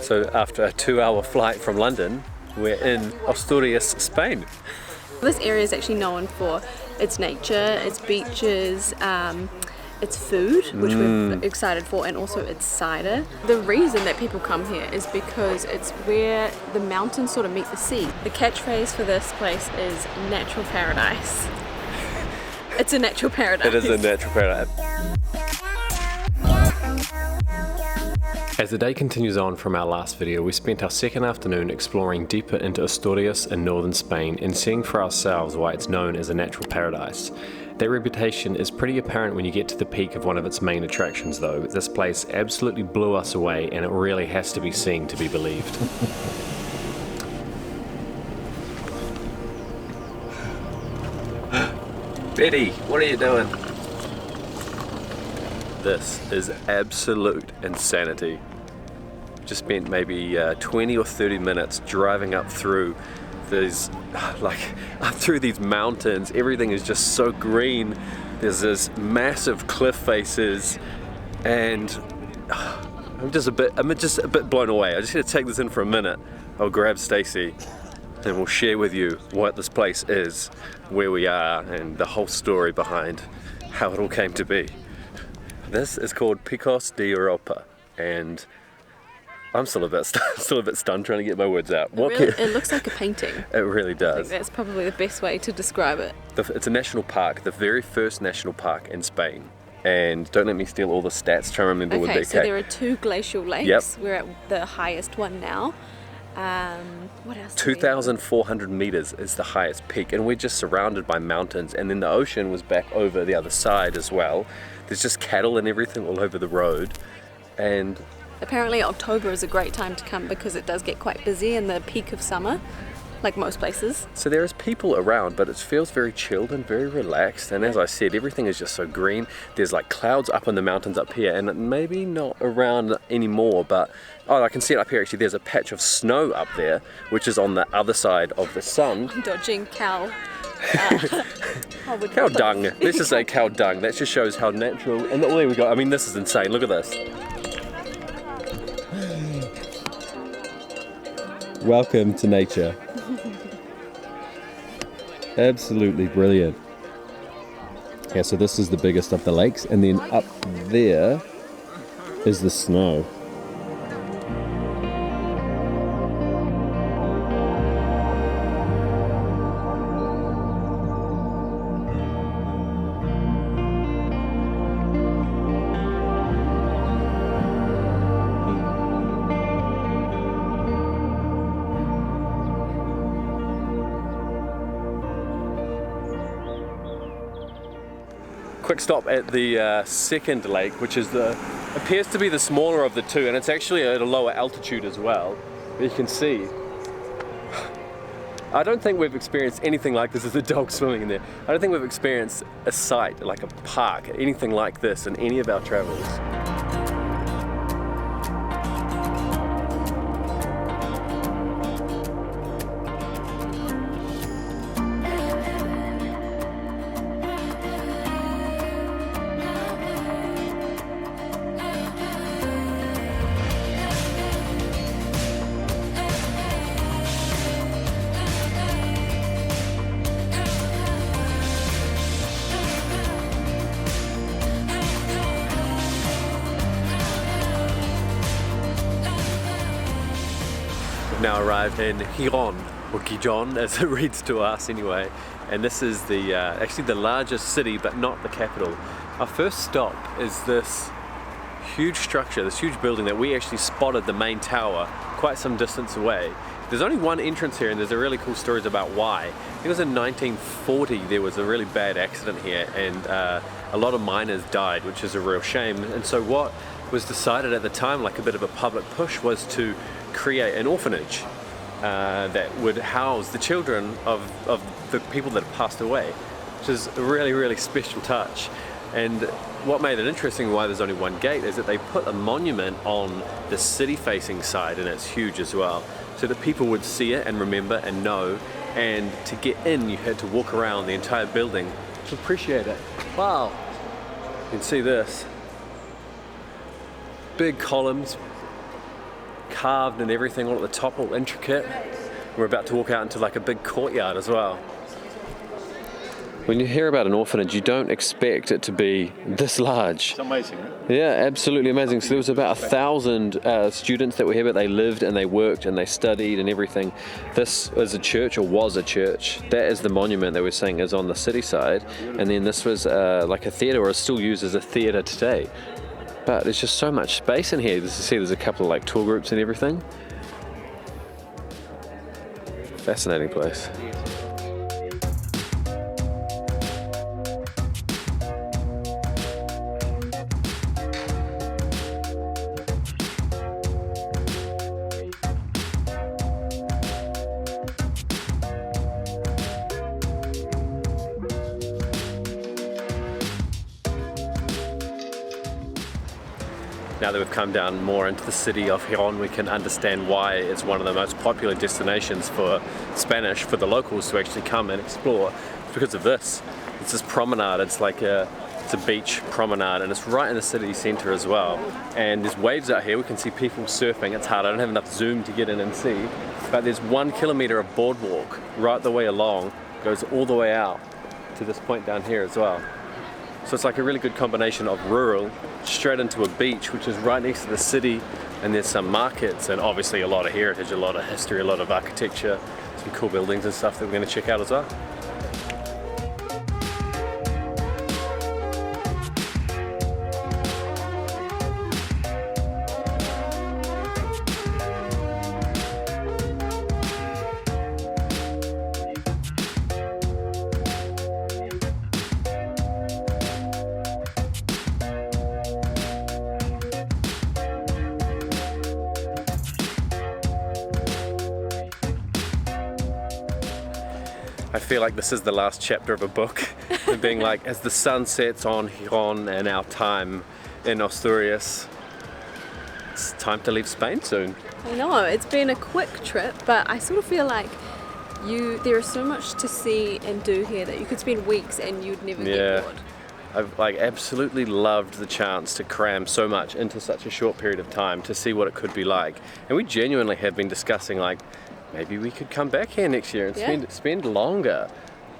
So after a 2-hour flight from London, we're in Asturias, Spain. This area is actually known for its nature, its beaches, its food, which we're excited for, and also its cider. The reason that people come here is because it's where the mountains sort of meet the sea. The catchphrase for this place is natural paradise. It's a natural paradise. It is a natural paradise. As the day continues on from our last video, we spent our second afternoon exploring deeper into Asturias in northern Spain and seeing for ourselves why it's known as a natural paradise. That reputation is pretty apparent when you get to the peak of one of its main attractions though. This place absolutely blew us away and it really has to be seen to be believed. Betty, what are you doing? This is absolute insanity. Just spent maybe 20 or 30 minutes driving up through these, up through these mountains. Everything is just so green. There's this massive cliff faces, and I'm just a bit blown away. I just need to take this in for a minute. I'll grab Stacey, and we'll share with you what this place is, where we are, and the whole story behind how it all came to be. This is called Picos De Europa, and I'm still a bit stunned trying to get my words out. It looks like a painting. It really does. I think that's probably the best way to describe it. It's a national park, the very first national park in Spain. And don't let me steal all the stats, try to remember what they Okay, so there are 2 glacial lakes. Yep. We're at the highest one now. What else? 2,400 meters is the highest peak, and we're just surrounded by mountains, and then the ocean was back over the other side as well. There's just cattle and everything all over the road, and apparently October is a great time to come because it does get quite busy in the peak of summer, like most places. So there is people around, but it feels very chilled and very relaxed, and as I said, everything is just so green. There's like clouds up in the mountains up here, and maybe not around anymore, but I can see it up here actually. There's a patch of snow up there, which is on the other side of the sun. I'm dodging cow. Cow dung. Let's just say cow dung. That just shows how natural. And there we go. I mean, this is insane. Look at this. Welcome to nature. Absolutely brilliant. Yeah, so this is the biggest of the lakes, and then up there is the snow. Quick stop at the second lake, which is appears to be the smaller of the two, and it's actually at a lower altitude as well. But you can see, I don't think we've experienced anything like this. There's a dog swimming in there. I don't think we've experienced a site, like a park, anything like this in any of our travels. Now arrived in Gijon, or Gijon as it reads to us anyway, and this is the actually the largest city but not the capital. Our first stop is this huge structure, this huge building that we actually spotted the main tower quite some distance away. There's only one entrance here, and there's a really cool story about why. I think it was in 1940 there was a really bad accident here, and a lot of miners died, which is a real shame. And so what was decided at the time, like a bit of a public push, was to create an orphanage that would house the children of the people that have passed away, which is a really, really special touch. And what made it interesting, why there's only one gate, is that they put a monument on the city-facing side, and it's huge as well, so that people would see it and remember and know. And to get in, you had to walk around the entire building to appreciate it. Wow! You can see this. Big columns, carved and everything, all at the top, all intricate. We're about to walk out into like a big courtyard as well. When you hear about an orphanage, you don't expect it to be this large. It's amazing, right? Yeah, absolutely amazing. So there was about 1,000 students that were here, but they lived and they worked and they studied and everything. This is a church, or was a church. That is the monument that we're saying is on the city side. And then this was like a theatre, or is still used as a theatre today. But there's just so much space in here. You see there's a couple of like tour groups and everything. Fascinating place. Now that we've come down more into the city of Gijon, we can understand why it's one of the most popular destinations for Spanish, for the locals to actually come and explore. It's because of this. It's this promenade. It's a beach promenade, and it's right in the city centre as well. And there's waves out here. We can see people surfing. It's hard. I don't have enough zoom to get in and see. But there's 1 kilometre of boardwalk right the way along, goes all the way out to this point down here as well. So it's like a really good combination of rural straight into a beach, which is right next to the city, and there's some markets and obviously a lot of heritage, a lot of history, a lot of architecture, some cool buildings and stuff that we're going to check out as well. I feel like this is the last chapter of a book, and being like, as the sun sets on Gijon and our time in Asturias, it's time to leave Spain soon. I know, it's been a quick trip, but I sort of feel like there is so much to see and do here that you could spend weeks and you'd never get bored. I've absolutely loved the chance to cram so much into such a short period of time to see what it could be like. And we genuinely have been discussing maybe we could come back here next year and spend longer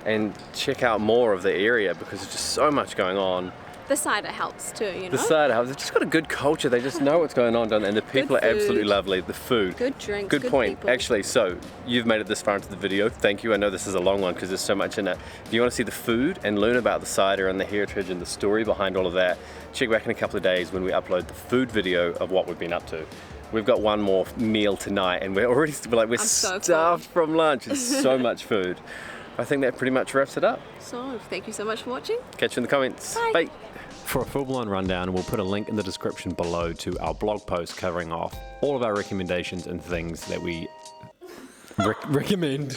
and check out more of the area, because there's just so much going on. The cider helps too, you know? The cider helps. They've just got a good culture. They just know what's going on down there, and the people are absolutely lovely. The food. Good drinks, good point. People. Actually, so you've made it this far into the video. Thank you. I know this is a long one because there's so much in it. If you want to see the food and learn about the cider and the heritage and the story behind all of that, check back in a couple of days when we upload the food video of what we've been up to. We've got one more meal tonight, and we're stuffed from lunch. It's so much food. I think that pretty much wraps it up. So, thank you so much for watching. Catch you in the comments. Bye. Bye. For a full-blown rundown, we'll put a link in the description below to our blog post covering off all of our recommendations and things that we recommend.